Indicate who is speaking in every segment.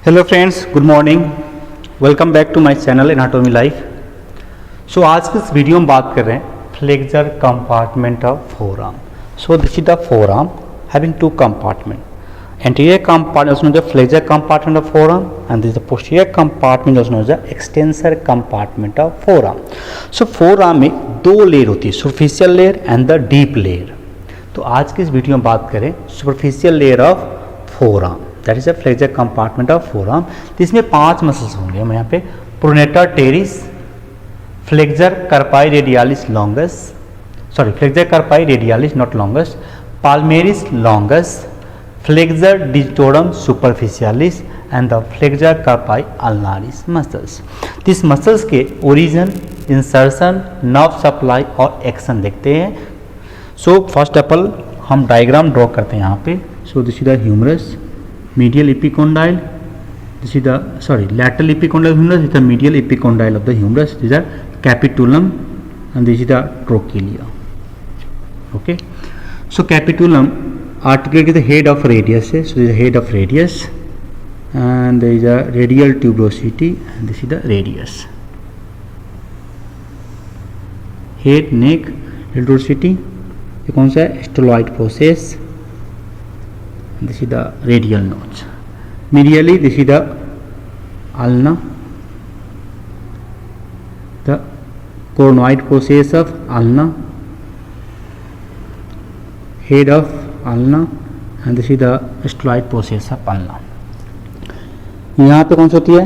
Speaker 1: Hello friends, good morning. Welcome back to my channel anatomy life. So आज की इस video में बात कर रहे हैं flexor compartment of forearm. So this is the forearm having two compartment. Anterior compartment also known as the flexor compartment of forearm, and this is the posterior compartment also known as the extensor compartment of forearm. So forearm में दो layer होती है, superficial layer and the deep layer. तो आज की इस video में बात करें superficial layer of forearm, that is the flexor compartment of forearm. तो इसमें 5 मसल्स होंगे हम यहाँ पे, pronator teres, flexor carpi radialis longus, sorry flexor carpi radialis not longus, palmaris longus, flexor digitorum superficialis and the flexor carpi ulnaris muscles. These muscles के origin, insertion, nerve supply और action देखते हैं। So first of all हम diagram draw करते हैं यहाँ पे। So this is the humerus, medial epicondyle, this is the lateral epicondyle humerus, this is the medial epicondyle of the humerus, this is the capitulum and this is the trochlea. Okay, so capitulum articulate with the head of radius, so this is the head of radius and there is a radial tuberosity and this is the radius, head, neck, tuberosity, ये कौन सा है, स्टेलॉइड process, this is the radial notch, medially this is the ulna, the coronoid process of ulna, head of ulna and this is the styloid process of ulna. यहाँ पे कौन सी होती है,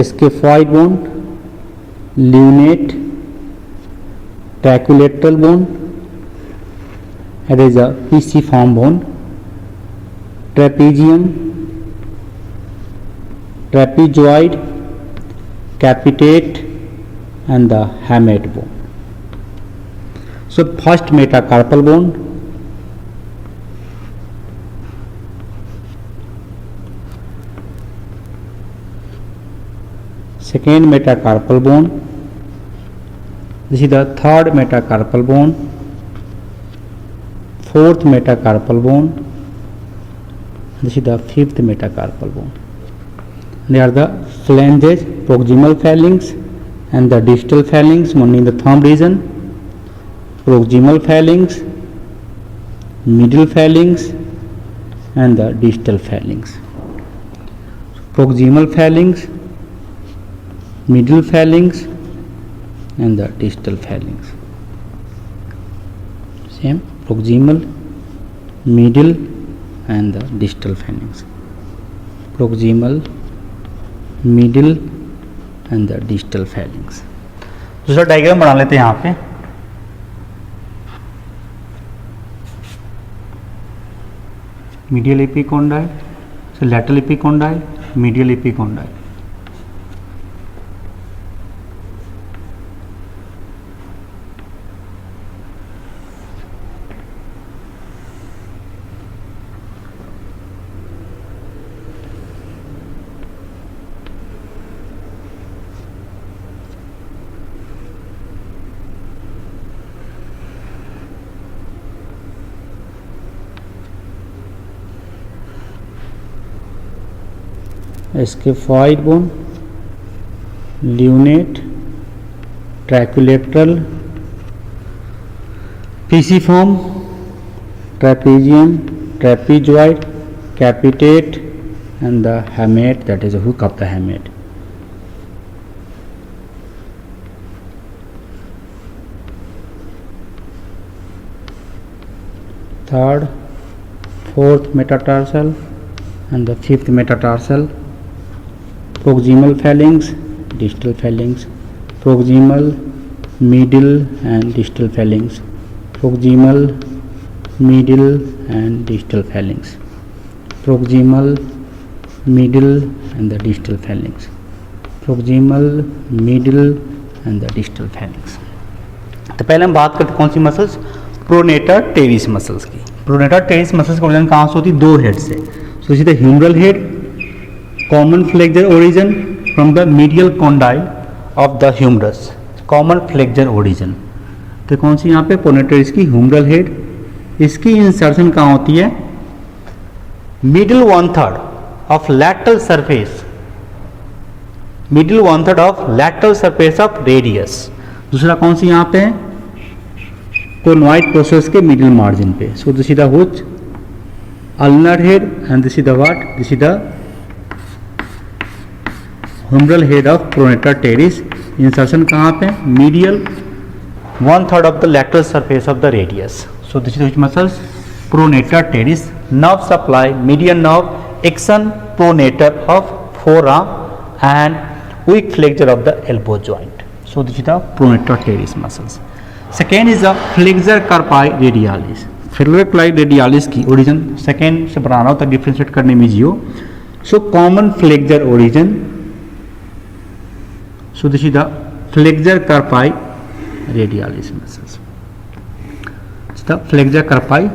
Speaker 1: scaphoid bone, lunate, triquetral bone, it is a pisiform bone, trapezium, trapezoid, capitate and the hamate bone. So first metacarpal bone, second metacarpal bone, this is the third metacarpal bone, fourth metacarpal bone, this is the fifth metacarpal bone. They are the phalanges, proximal phalanx and the distal phalanx, only in the thumb region, proximal phalanx, middle phalanx and the distal phalanx. Proximal phalanx, middle phalanx and the distal phalanx. Same, proximal, middle and the distal phalanx. Proximal, middle and the distal phalanx. दूसरा diagram बना लेते हैं यहाँ पे। medial epicondyle, so lateral epicondyle, medial epicondyle. Scaphoid bone, lunate, traculetral, pisiform, trapezium, trapezoid, capitate and the hamate, that is the hook of the hamate. Third, fourth metatarsal and the fifth metatarsal. Proximal phalanx, distal phalanx, proximal, middle and distal phalanx, proximal, middle and distal phalanx, proximal, middle and the distal phalanx, proximal, middle and the distal phalanx. तो पहले हम बात करते कौन सी muscles, pronator teres muscles की। Pronator teres muscles का origin कहाँ से होती है, दो हेड से। सो इसी the humeral head, common flexor origin from the medial condyle of the humerus, common flexor origin। तो कौन सी यहाँ पे, प्रोनेटर इसकी ह्यूमरल हेड, इसकी इंसर्शन कहाँ होती है, middle 1/3 of lateral surface, middle 1/3 of lateral surface of radius. दूसरा कौन सी यहाँ पे है, कोनॉइड प्रोसेस के मिडिल मार्जिन पे. सो this is the which ulnar head and this is the what, this is the humeral head of pronator teres. Insertion कहाँ पे, medial 1/3 of the lateral surface of the radius. So this is which muscles, pronator teres. Nerve supply, median nerve, axon pronator of forearm and weak flexure of the elbow joint. So this is the pronator teres muscles. Second is the flexor carpi radialis. Flexor carpi radialis की origin second से बनाना होता है differentiate करने में easy हो. So common flexor origin, so this is the flexor carpi radialis muscles, the flexor carpi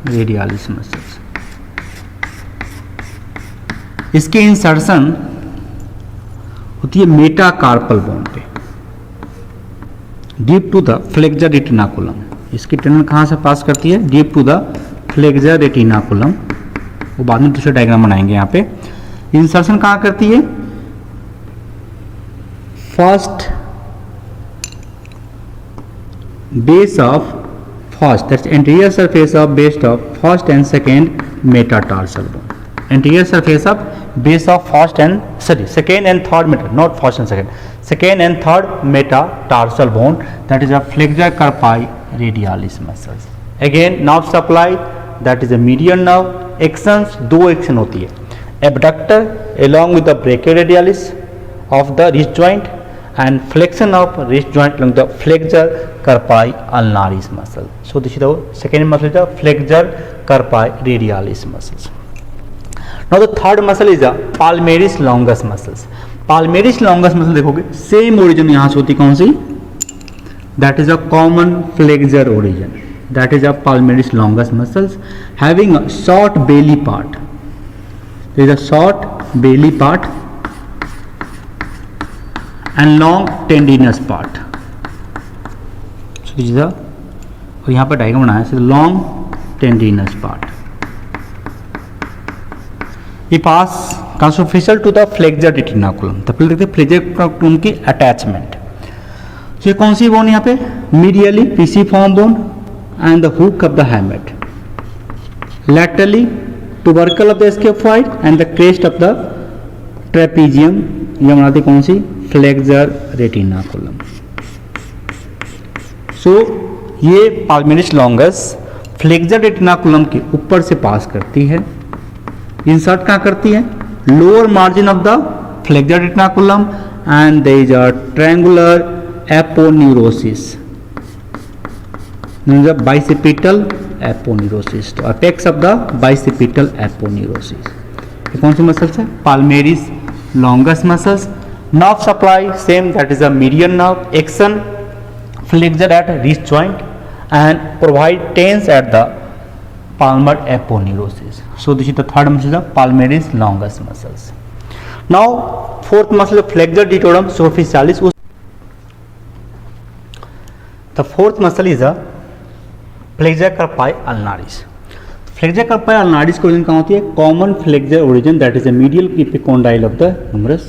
Speaker 1: radialis muscles. इसकी insertion होती है मेटाकार्पल बोन पे, deep to the flexor retinaculum. इसकी टनल कहाँ से पास करती है, deep to the flexor retinaculum. वो बाद में दूसरे डायग्राम बनाएंगे. यहाँ पे इंसर्शन कहाँ करती है, first base of first, that's anterior surface of base of first and second metatarsal bone. Anterior surface of base of first and second and third Meta, not first and second, second and third metatarsal bone, that is a flexor carpi radialis muscles. Again nerve supply, that is a median nerve. Axons, दो action होती है, abductor along with the brachioradialis of the wrist joint and flexion of wrist joint along the flexor carpi ulnaris muscle. So this is the second muscle, the flexor carpi radialis muscles. Now the third muscle is the palmaris longus muscles. Palmaris longus muscle देखोगे same origin यहां से होती, कौन सी, that is a common flexor origin, that is a palmaris longus muscles having a short belly part. There is a short belly part and long tendinous part. और यहां पर diagram बनाया है, लॉन्ग टेंडिनस पार्ट. ये पास कंसोफिशियल to the flexor retinaculum. तो फिर देखते हैं फ्लेक्सर रेटिनाकुलम की अटैचमेंट. ये कौन सी बोन यहाँ पे, medially pisiform bone and the hook of the हैमेट, laterally tubercle of the scaphoid and the crest of the trapezium. ये बनाते कौन सी, फ्लेक्सर रेटिनाकुलम. सो ये पाल्मेरिस लॉन्गस फ्लेक्सर रेटिनाकुलम के ऊपर से पास करती है. इंसर्ट कहाँ करती है, lower margin of the flexor retinaculum and there is a triangular aponeurosis, bicipital aponeurosis. तो apex of the bicipital aponeurosis. ये कौन सी मसल्स है, palmaris longus muscles. Nerve supply same, that is a median nerve. Action flexor at wrist joint and provide tense at the palmar aponeurosis. So this is the third muscle, the palmaris longus muscles. Now fourth muscle, flexor deltoideum superficialis. The fourth muscle is the flexor carpi ulnaris. Flexor carpi ulnaris की origin कहाँ होती है, common flexor origin, that is the medial epicondyle of the humerus,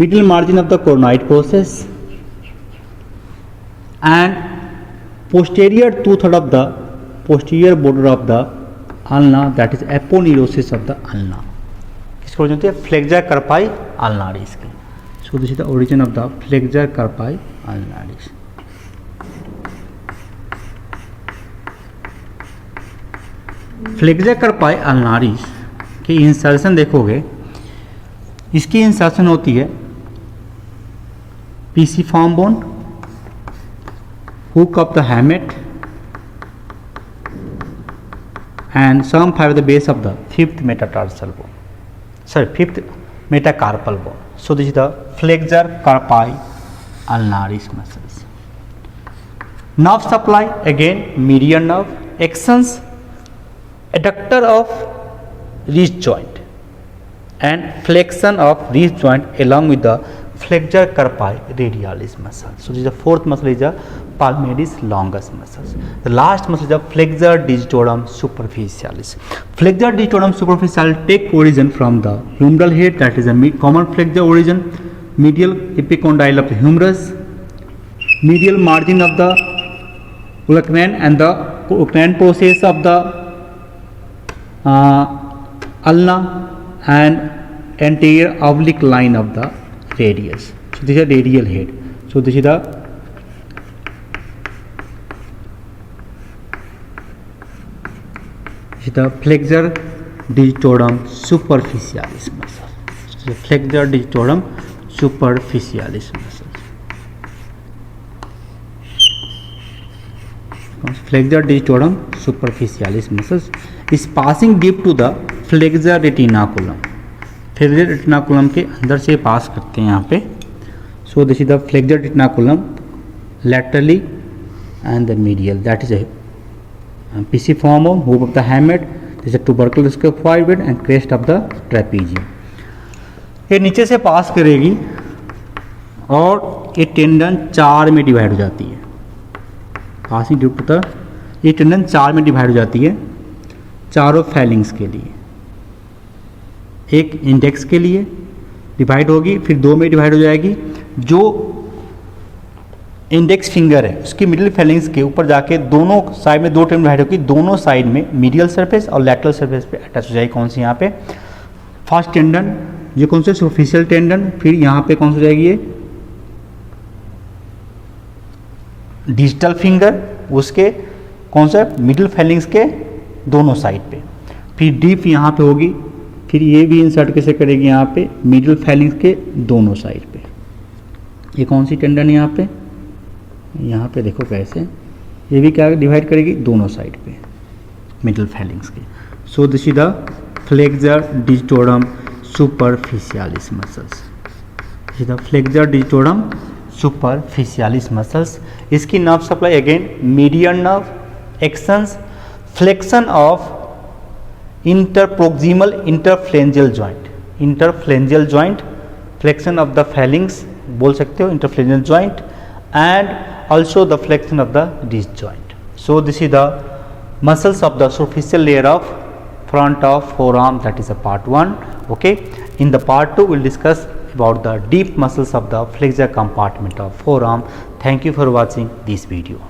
Speaker 1: middle margin of the conoid process and posterior 2/3 of the posterior border of the ulna, that is aponeurosis of the ulna. किसकी origin होती है, flexor कार्पाई अल्नारिस की. सो this is the origin of the flexor कार्पाई अल्नारिस. Flexor कार्पाई अल्नारिस की insertion देखोगे, इसकी insertion होती है pisiform bone, hook of the हैमेट and some five at the base of the fifth metatarsal bone, fifth metacarpal bone. So this is the flexor carpi ulnaris muscles. Nerve supply, again median nerve. Axons, adductor of wrist joint and flexion of wrist joint along with the flexor carpi radialis muscle. So this is the fourth muscle is the palmaris longus muscles. The last muscle is the flexor digitorum superficialis. Flexor digitorum superficialis take origin from the humeral head, that is a common flexor origin, medial epicondyle of the humerus, medial margin of the olecranon and the olecranon process of the ulna and anterior oblique line of the radius. So this is a radial head. So this is the flexor digitorum superficialis muscle. So the flexor digitorum superficialis muscle. Flexor digitorum superficialis muscles is passing deep to the flexor retinaculum. Flexor retinaculum के अंदर से पास करते हैं यहाँ पे. सो this is the flexor retinaculum laterally and the medial, that is a pisiform hoop of the hamate. This is a tubercle scaphoid and crest of the trapezium. ये नीचे से पास करेगी और ये टेंडन 4 में डिवाइड हो जाती है. पासिंग ड्यू टू द, ये टेंडन 4 में डिवाइड हो जाती है चारों फैलिंग्स के लिए. एक इंडेक्स के लिए डिवाइड होगी, फिर 2 में डिवाइड हो जाएगी. जो इंडेक्स फिंगर है उसकी मिडिल फैलिंग्स के ऊपर जाके दोनों साइड में 2 टेंडन डिवाइड होगी. दोनों साइड में मीडियल सरफेस और लैटरल सरफेस पे अटैच हो जाएगी. कौन सी यहाँ पे फर्स्ट टेंडन, ये कौन से सुपरफिशियल टेंडन. फिर यहाँ पे कौन सी हो जाएगी ये डिजिटल फिंगर, उसके कौन सा मिडिल फैलिंग्स के दोनों साइड पे. फिर डीप यहाँ पे होगी. फिर ये भी इंसर्ट कैसे करेगी यहाँ पे मिडिल फैलिंग्स के दोनों साइड पे. ये कौन सी टेंडन है यहाँ पे देखो कैसे, ये भी क्या डिवाइड करेगी दोनों साइड पे मिडिल फैलिंग्स के. So this is the flexor digitorum superficialis muscles. This is the flexor digitorum superficialis muscles. इसकी nerve supply again median nerve, actions, flexion of interproximal interphalangeal joint. Interphalangeal joint, flexion of the phalanx बोल सकते हो, interphalangeal joint, and also the flexion of the disc joint. So this is the muscles of the superficial layer of front of forearm, that is a part 1. Okay, in the part 2 we'll discuss about the deep muscles of the flexor compartment of forearm. Thank you for watching this video.